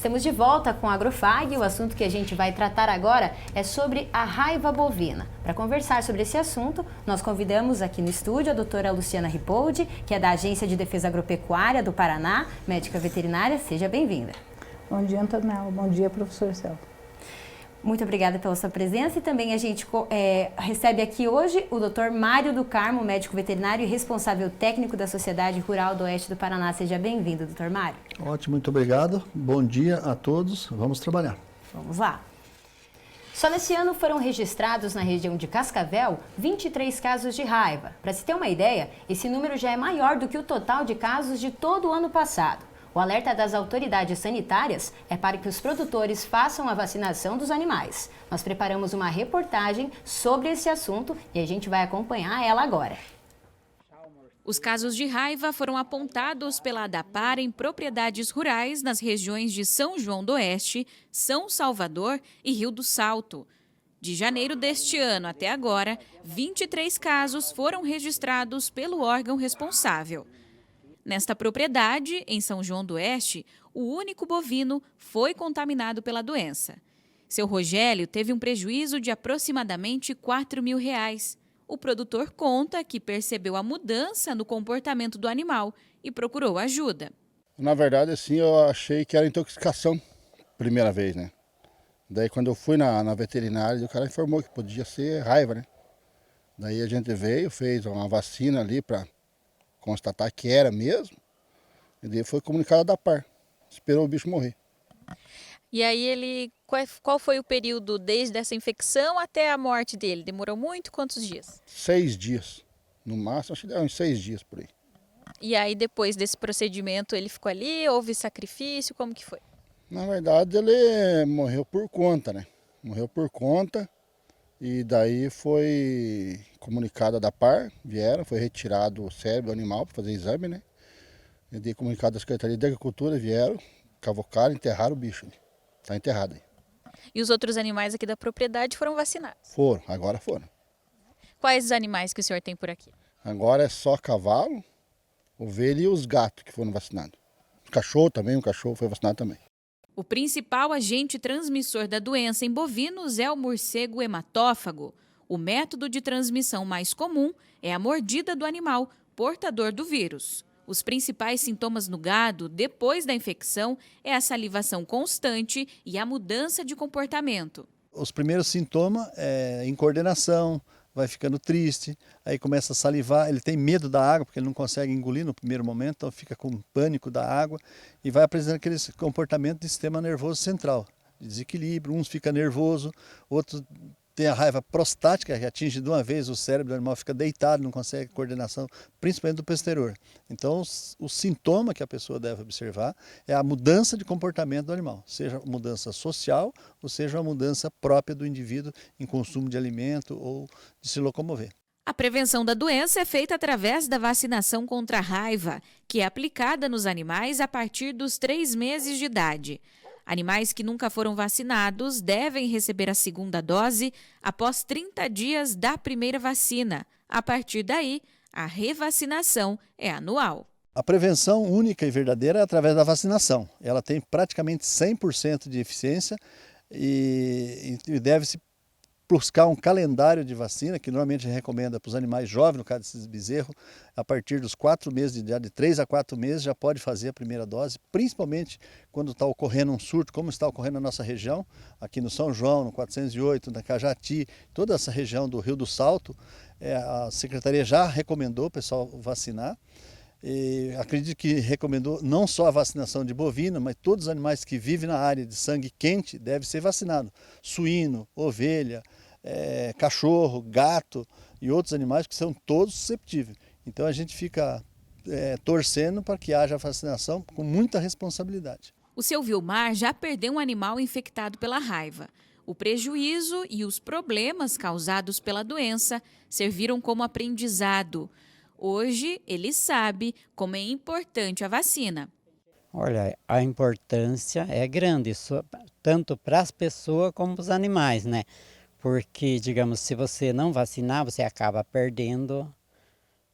Estamos de volta com a Agrofag e o assunto que a gente vai tratar agora é sobre a raiva bovina. Para conversar sobre esse assunto, nós convidamos aqui no estúdio a doutora Luciana Ripoldi, que é da Agência de Defesa Agropecuária do Paraná, médica veterinária. Seja bem-vinda. Bom dia, Antonella. Bom dia, professor Celso. Muito obrigada pela sua presença e também a gente recebe aqui hoje o Dr. Mário do Carmo, médico veterinário e responsável técnico da Sociedade Rural do Oeste do Paraná. Seja bem-vindo, Dr. Mário. Ótimo, muito obrigado. Bom dia a todos. Vamos trabalhar. Vamos lá. Só nesse ano foram registrados na região de Cascavel 23 casos de raiva. Para se ter uma ideia, esse número já é maior do que o total de casos de todo o ano passado. O alerta das autoridades sanitárias é para que os produtores façam a vacinação dos animais. Nós preparamos uma reportagem sobre esse assunto e a gente vai acompanhar ela agora. Os casos de raiva foram apontados pela ADAPAR em propriedades rurais nas regiões de São João do Oeste, São Salvador e Rio do Salto. De janeiro deste ano até agora, 23 casos foram registrados pelo órgão responsável. Nesta propriedade, em São João do Oeste, o único bovino foi contaminado pela doença. Seu Rogério teve um prejuízo de aproximadamente R$ 4.000. O produtor conta que percebeu a mudança no comportamento do animal e procurou ajuda. Na verdade, assim, eu achei que era intoxicação, primeira vez, né? Daí, quando eu fui na veterinária, o cara informou que podia ser raiva, né? Daí a gente veio, fez uma vacina ali para constatar que era mesmo, e daí foi comunicado a ADAPAR. Esperou o bicho morrer. E aí qual foi o período desde essa infecção até a morte dele? Demorou muito? Quantos dias? 6 dias. No máximo, acho que deu uns 6 dias por aí. E aí depois desse procedimento ele ficou ali? Houve sacrifício? Como que foi? Na verdade, ele morreu por conta, né? Morreu por conta. E daí foi comunicado a ADAPAR, foi retirado o cérebro do animal para fazer exame, né? E daí comunicado da Secretaria de Agricultura, vieram, cavocaram, enterraram o bicho. Está enterrado aí. E os outros animais aqui da propriedade foram vacinados? Agora foram. Quais os animais que o senhor tem por aqui? Agora é só cavalo, ovelha e os gatos que foram vacinados. Cachorro também, o cachorro foi vacinado também. O principal agente transmissor da doença em bovinos é o morcego hematófago. O método de transmissão mais comum é a mordida do animal portador do vírus. Os principais sintomas no gado, depois da infecção, é a salivação constante e a mudança de comportamento. Os primeiros sintomas é incoordenação, vai ficando triste, aí começa a salivar, ele tem medo da água, porque ele não consegue engolir no primeiro momento, então fica com pânico da água e vai apresentando aquele comportamento de sistema nervoso central, de desequilíbrio, uns fica nervoso, outros tem a raiva prostática, que atinge de uma vez o cérebro do animal, fica deitado, não consegue coordenação, principalmente do posterior. Então, o sintoma que a pessoa deve observar é a mudança de comportamento do animal, seja mudança social ou seja uma mudança própria do indivíduo em consumo de alimento ou de se locomover. A prevenção da doença é feita através da vacinação contra a raiva, que é aplicada nos animais a partir dos 3 meses de idade. Animais que nunca foram vacinados devem receber a segunda dose após 30 dias da primeira vacina. A partir daí, a revacinação é anual. A prevenção única e verdadeira é através da vacinação. Ela tem praticamente 100% de eficiência e deve-se buscar um calendário de vacina, que normalmente recomenda para os animais jovens, no caso desses bezerros, a partir dos 4 meses de idade, de 3 a 4 meses, já pode fazer a primeira dose, principalmente quando está ocorrendo um surto, como está ocorrendo na nossa região, aqui no São João, no 408, na Cajati, toda essa região do Rio do Salto, a Secretaria já recomendou o pessoal vacinar. E acredito que recomendou não só a vacinação de bovino, mas todos os animais que vivem na área de sangue quente devem ser vacinados. Suíno, ovelha, cachorro, gato e outros animais que são todos susceptíveis. Então a gente fica torcendo para que haja vacinação com muita responsabilidade. O seu Vilmar já perdeu um animal infectado pela raiva. O prejuízo e os problemas causados pela doença serviram como aprendizado. Hoje, ele sabe como é importante a vacina. Olha, a importância é grande, tanto para as pessoas como para os animais, né? Porque, digamos, se você não vacinar, você acaba perdendo.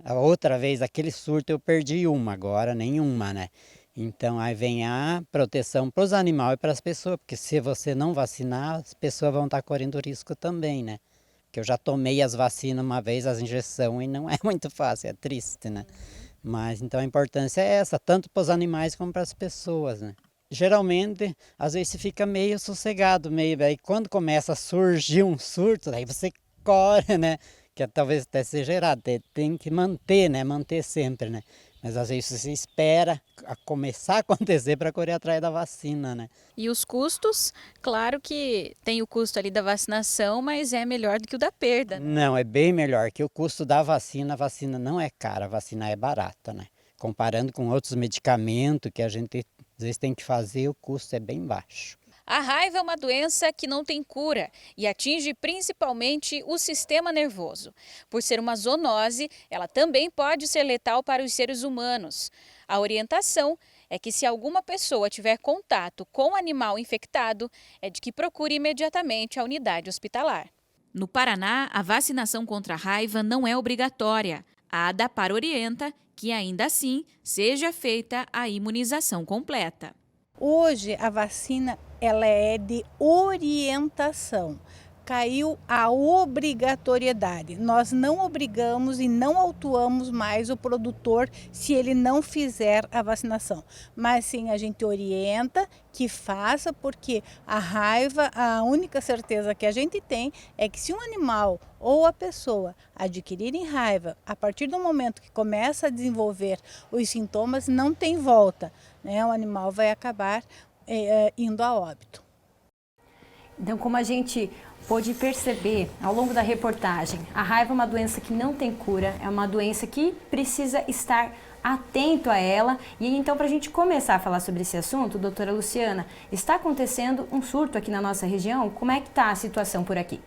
A outra vez, aquele surto, eu perdi uma, agora nenhuma, né? Então aí vem a proteção para os animais e para as pessoas, porque se você não vacinar, as pessoas vão estar correndo risco também, né? Porque eu já tomei as vacinas uma vez, as injeções, e não é muito fácil, é triste, né? Mas então a importância é essa, tanto para os animais como para as pessoas, né? Geralmente, às vezes você fica meio sossegado, aí quando começa a surgir um surto, aí você corre, né? Que talvez até seja errado, tem que manter, né? Manter sempre, né? Mas às vezes você espera a começar a acontecer para correr atrás da vacina, né? E os custos, claro que tem o custo ali da vacinação, mas é melhor do que o da perda, né? Não, é bem melhor que o custo da vacina. A vacina não é cara, a vacina é barata, né? Comparando com outros medicamentos que a gente às vezes tem que fazer, o custo é bem baixo. A raiva é uma doença que não tem cura e atinge principalmente o sistema nervoso. Por ser uma zoonose, ela também pode ser letal para os seres humanos. A orientação é que se alguma pessoa tiver contato com um animal infectado, é de que procure imediatamente a unidade hospitalar. No Paraná, a vacinação contra a raiva não é obrigatória. A ADAPAR orienta que, ainda assim, seja feita a imunização completa. Hoje a vacina ela é de orientação. Caiu a obrigatoriedade. Nós não obrigamos e não autuamos mais o produtor se ele não fizer a vacinação. Mas sim, a gente orienta que faça, porque a raiva, a única certeza que a gente tem é que se um animal ou a pessoa adquirirem raiva, a partir do momento que começa a desenvolver os sintomas, não tem volta, né? O animal vai acabar indo a óbito. Então, como a gente pôde perceber ao longo da reportagem, a raiva é uma doença que não tem cura, é uma doença que precisa estar atento a ela. E então, para a gente começar a falar sobre esse assunto, doutora Luciana, está acontecendo um surto aqui na nossa região? Como é que está a situação por aqui?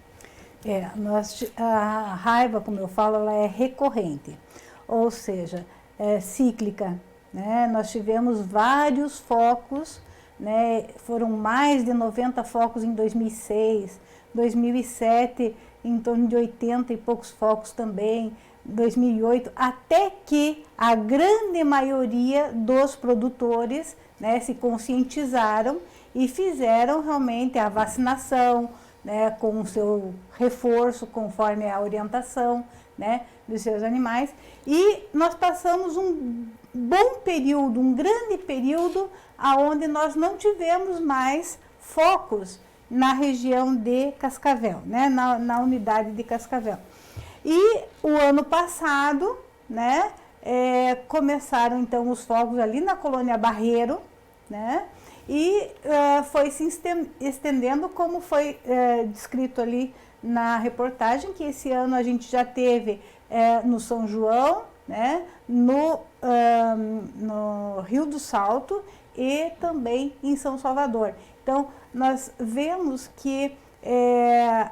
A raiva, como eu falo, ela é recorrente, ou seja, é cíclica, né? Nós tivemos vários focos, né? Foram mais de 90 focos em 2006, 2007 em torno de 80 e poucos focos também, 2008, até que a grande maioria dos produtores, né, se conscientizaram e fizeram realmente a vacinação, né, com o seu reforço conforme a orientação, né, dos seus animais. E nós passamos um bom período, um grande período, onde nós não tivemos mais focos na região de Cascavel, né, na unidade de Cascavel. E o ano passado, né, começaram então os focos ali na colônia Barreiro, né, e foi se estendendo, como foi descrito ali na reportagem, que esse ano a gente já teve no São João, né, no Rio do Salto e também em São Salvador. Então, nós vemos que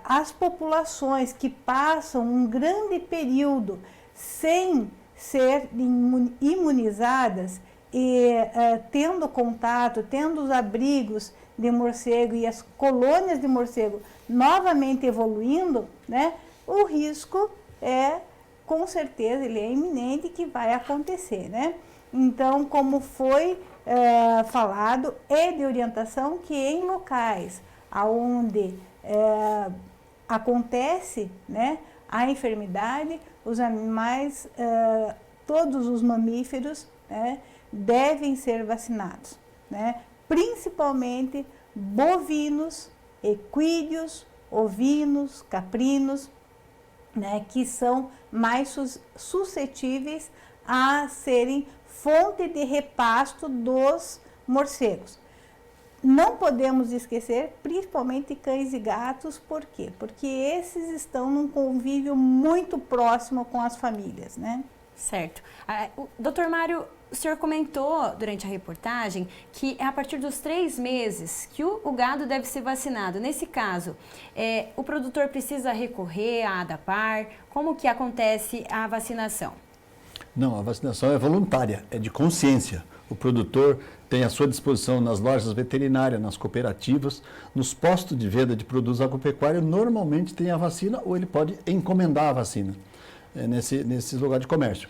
as populações que passam um grande período sem ser imunizadas e tendo contato, tendo os abrigos de morcego e as colônias de morcego novamente evoluindo, né, o risco com certeza, ele é iminente que vai acontecer, né? Então, como foi falado, é de orientação que em locais onde acontece, né, a enfermidade, os animais, todos os mamíferos, né, devem ser vacinados, né? Principalmente bovinos, equídeos, ovinos, caprinos, né, que são mais suscetíveis a serem fonte de repasto dos morcegos. Não podemos esquecer, principalmente cães e gatos, por quê? Porque esses estão num convívio muito próximo com as famílias, né? Certo. Doutor Mário, o senhor comentou durante a reportagem que é a partir dos 3 meses que o gado deve ser vacinado. Nesse caso, o produtor precisa recorrer à ADAPAR? Como que acontece a vacinação? Não, a vacinação é voluntária, é de consciência. O produtor tem à sua disposição nas lojas veterinárias, nas cooperativas, nos postos de venda de produtos agropecuários, normalmente tem a vacina ou ele pode encomendar a vacina nesse lugar de comércio.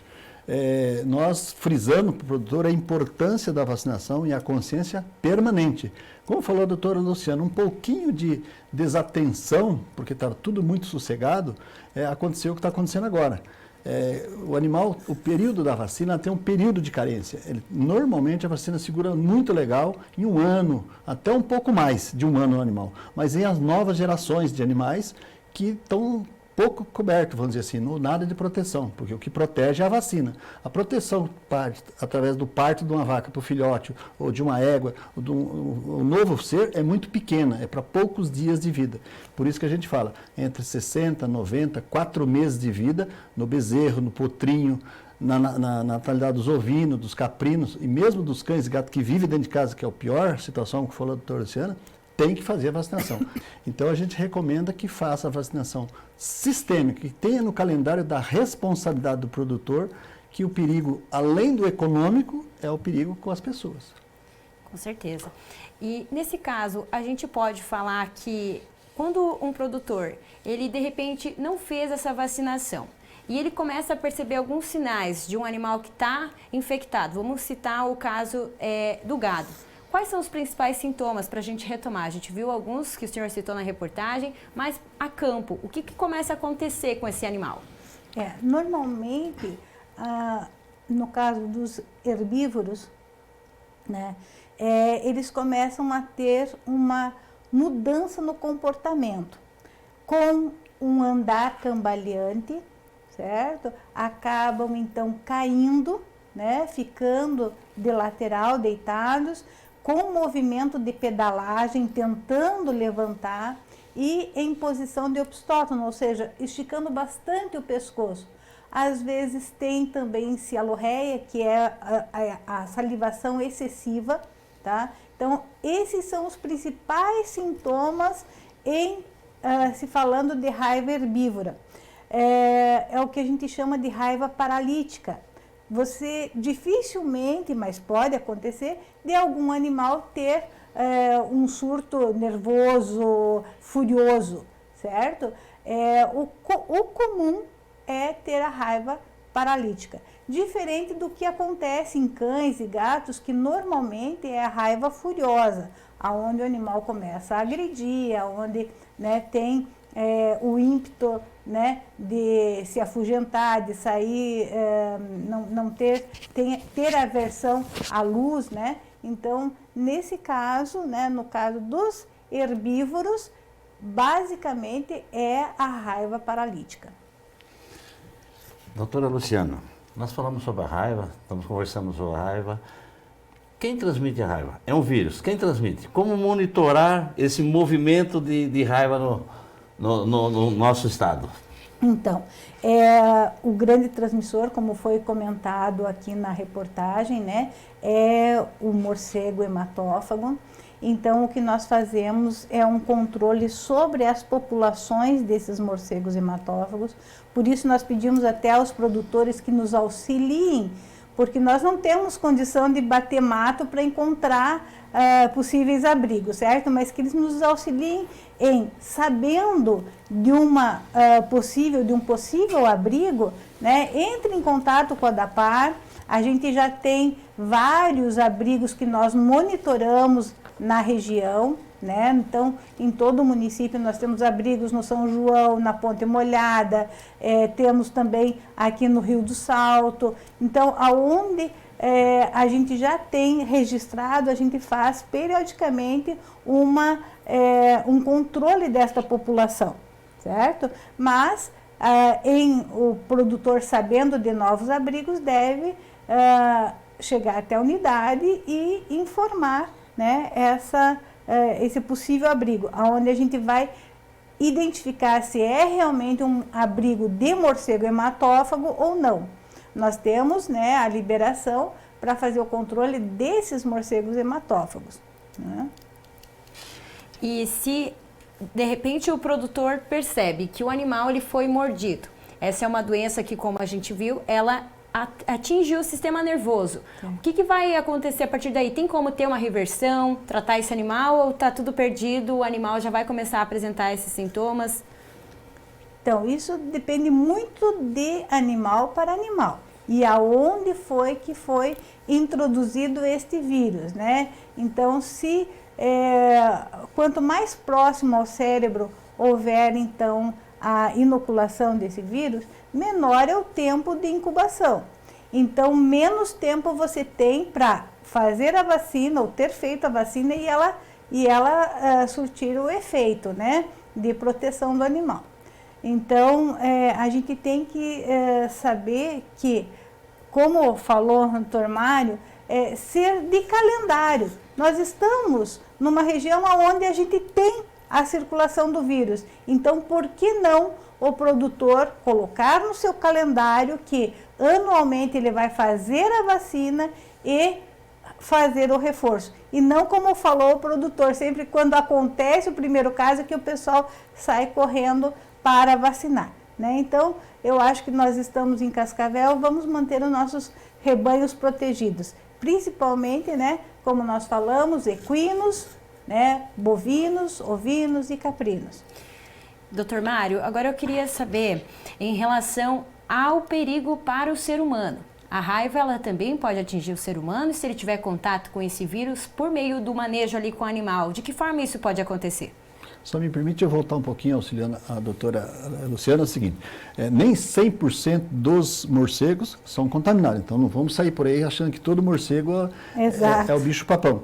nós frisando para o produtor a importância da vacinação e a consciência permanente. Como falou a doutora Luciana, um pouquinho de desatenção, porque está tudo muito sossegado, aconteceu o que está acontecendo agora. O animal, o período da vacina tem um período de carência. Normalmente a vacina segura muito legal em 1 ano, até um pouco mais de 1 ano no animal. Mas em as novas gerações de animais que estão pouco coberto, vamos dizer assim, no nada de proteção, porque o que protege é a vacina. A proteção através do parto de uma vaca para o filhote, ou de uma égua, ou de um novo ser, é muito pequena, é para poucos dias de vida. Por isso que a gente fala, entre 60, 90, 4 meses de vida, no bezerro, no potrinho, na natalidade dos ovinos, dos caprinos, e mesmo dos cães e gatos que vivem dentro de casa, que é a pior situação que falou a doutora Luciana, tem que fazer a vacinação. Então, a gente recomenda que faça a vacinação sistêmica, que tenha no calendário da responsabilidade do produtor, que o perigo, além do econômico, é o perigo com as pessoas. Com certeza. E, nesse caso, a gente pode falar que quando um produtor, ele de repente não fez essa vacinação, e ele começa a perceber alguns sinais de um animal que está infectado, vamos citar o caso do gado. Quais são os principais sintomas para a gente retomar? A gente viu alguns que o senhor citou na reportagem, mas a campo, o que começa a acontecer com esse animal? Normalmente, no caso dos herbívoros, né, eles começam a ter uma mudança no comportamento, com um andar cambaleante, certo? Acabam então caindo, né, ficando de lateral, deitados, com movimento de pedalagem, tentando levantar e em posição de opstótono, ou seja, esticando bastante o pescoço. Às vezes tem também cialorreia, que é a salivação excessiva, tá? Então, esses são os principais sintomas se falando de raiva herbívora. É o que a gente chama de raiva paralítica. Você dificilmente, mas pode acontecer, de algum animal ter um surto nervoso, furioso, certo? O comum é ter a raiva paralítica, diferente do que acontece em cães e gatos, que normalmente é a raiva furiosa, aonde o animal começa a agredir, aonde, né, tem o ímpeto, né, de se afugentar, de sair, não ter aversão à luz, né? Então, nesse caso, né, no caso dos herbívoros, basicamente é a raiva paralítica. Doutora Luciana, nós falamos sobre a raiva, estamos conversando sobre a raiva. Quem transmite a raiva? É um vírus. Quem transmite? Como monitorar esse movimento de raiva no nosso estado? Então, o grande transmissor, como foi comentado aqui na reportagem, né, é o morcego hematófago. Então, o que nós fazemos é um controle sobre as populações desses morcegos hematófagos. Por isso, nós pedimos até aos produtores que nos auxiliem, porque nós não temos condição de bater mato para encontrar possíveis abrigos, certo? Mas que eles nos auxiliem em, sabendo de um possível abrigo, né, entre em contato com a DAPAR. A gente já tem vários abrigos que nós monitoramos na região, né? Então, em todo o município nós temos abrigos no São João, na Ponte Molhada, temos também aqui no Rio do Salto. Então, aonde a gente já tem registrado, a gente faz periodicamente um controle desta população, certo? Mas o produtor, sabendo de novos abrigos, deve chegar até a unidade e informar, né, esse possível abrigo, onde a gente vai identificar se é realmente um abrigo de morcego hematófago ou não. Nós temos, né, a liberação para fazer o controle desses morcegos hematófagos, né? E se, de repente, o produtor percebe que o animal ele foi mordido, essa é uma doença que, como a gente viu, ela atingiu o sistema nervoso. O que vai acontecer a partir daí? Tem como ter uma reversão, tratar esse animal, ou está tudo perdido, o animal já vai começar a apresentar esses sintomas? Então, isso depende muito de animal para animal, e aonde foi que foi introduzido este vírus, né? Então, quanto mais próximo ao cérebro houver, então, a inoculação desse vírus, menor é o tempo de incubação. Então, menos tempo você tem para fazer a vacina ou ter feito a vacina e ela surtir o efeito, né, de proteção do animal. Então, a gente tem que saber que, como falou o Dr. Mário, ser de calendário. Nós estamos numa região onde a gente tem a circulação do vírus. Então, por que não o produtor colocar no seu calendário que anualmente ele vai fazer a vacina e fazer o reforço? E não como falou o produtor, sempre quando acontece o primeiro caso que o pessoal sai correndo para vacinar, né? Então, eu acho que nós estamos em Cascavel, vamos manter os nossos rebanhos protegidos, principalmente, né, como nós falamos, equinos, né, bovinos, ovinos e caprinos. Doutor Mário, agora eu queria saber em relação ao perigo para o ser humano. A raiva, ela também pode atingir o ser humano se ele tiver contato com esse vírus por meio do manejo ali com o animal. De que forma isso pode acontecer? Só me permite eu voltar um pouquinho auxiliando a doutora Luciana, é o seguinte, nem 100% dos morcegos são contaminados, então não vamos sair por aí achando que todo morcego é o bicho-papão.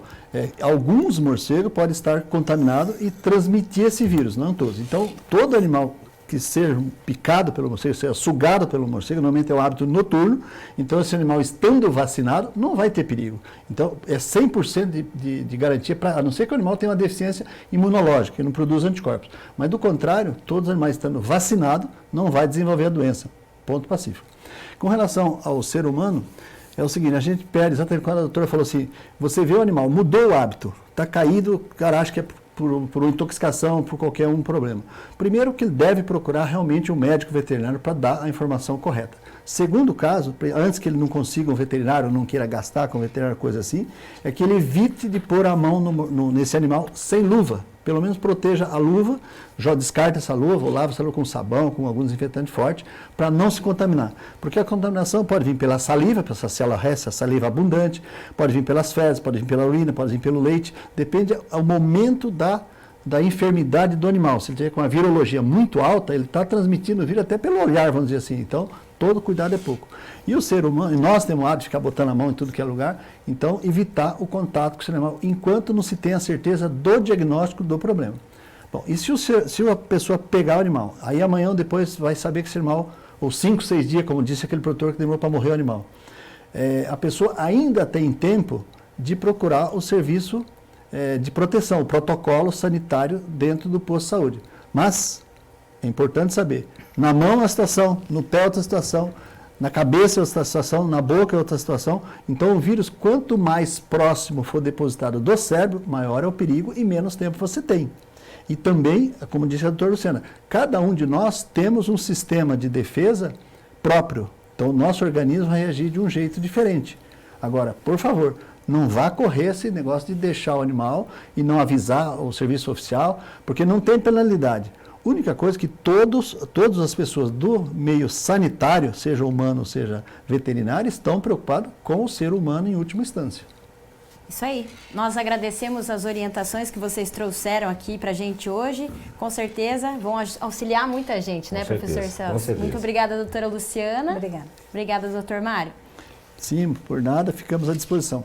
Alguns morcegos podem estar contaminados e transmitir esse vírus, não todos. Então, todo animal que seja picado pelo morcego, seja sugado pelo morcego, normalmente é um hábito noturno, então esse animal estando vacinado não vai ter perigo. Então é 100% de garantia, a não ser que o animal tenha uma deficiência imunológica, que não produz anticorpos. Mas do contrário, todos os animais estando vacinados não vai desenvolver a doença. Ponto pacífico. Com relação ao ser humano, é o seguinte, a gente perde, exatamente quando a doutora falou assim, você vê o animal, mudou o hábito, está caído, o cara acha que é por intoxicação, por qualquer problema. Primeiro que ele deve procurar realmente um médico veterinário para dar a informação correta. Segundo caso, antes que ele não consiga um veterinário, não queira gastar com um veterinário, coisa assim, é que ele evite de pôr a mão nesse animal sem luva. Pelo menos proteja a luva, já descarta essa luva, ou lava essa luva com sabão, com algum desinfetante forte, para não se contaminar. Porque a contaminação pode vir pela saliva, pela célula resta, saliva abundante, pode vir pelas fezes, pode vir pela urina, pode vir pelo leite, depende do momento da enfermidade do animal. Se ele tiver com uma virologia muito alta, ele está transmitindo o vírus até pelo olhar, vamos dizer assim. Então, todo cuidado é pouco. E o ser humano, nós temos o hábito de ficar botando a mão em tudo que é lugar, então evitar o contato com esse animal, enquanto não se tem a certeza do diagnóstico do problema. Bom, e se a pessoa pegar o animal, aí amanhã ou depois vai saber que esse animal, ou 5, 6 dias, como disse aquele produtor que demorou para morrer o animal, a pessoa ainda tem tempo de procurar o serviço de proteção, o protocolo sanitário dentro do posto de saúde. Mas é importante saber, na mão é uma situação, no pé é outra situação, na cabeça é outra situação, na boca é outra situação. Então o vírus, quanto mais próximo for depositado do cérebro, maior é o perigo e menos tempo você tem. E também, como disse a doutora Luciana, cada um de nós temos um sistema de defesa próprio. Então o nosso organismo vai reagir de um jeito diferente. Agora, por favor, não vá correr esse negócio de deixar o animal e não avisar o serviço oficial, porque não tem penalidade. A única coisa que todas as pessoas do meio sanitário, seja humano, seja veterinário, estão preocupados com o ser humano em última instância. Isso aí. Nós agradecemos as orientações que vocês trouxeram aqui para a gente hoje. Com certeza vão auxiliar muita gente, né, professor Celso? Muito obrigada, doutora Luciana. Obrigada. Obrigada, doutor Mário. Sim, por nada, ficamos à disposição.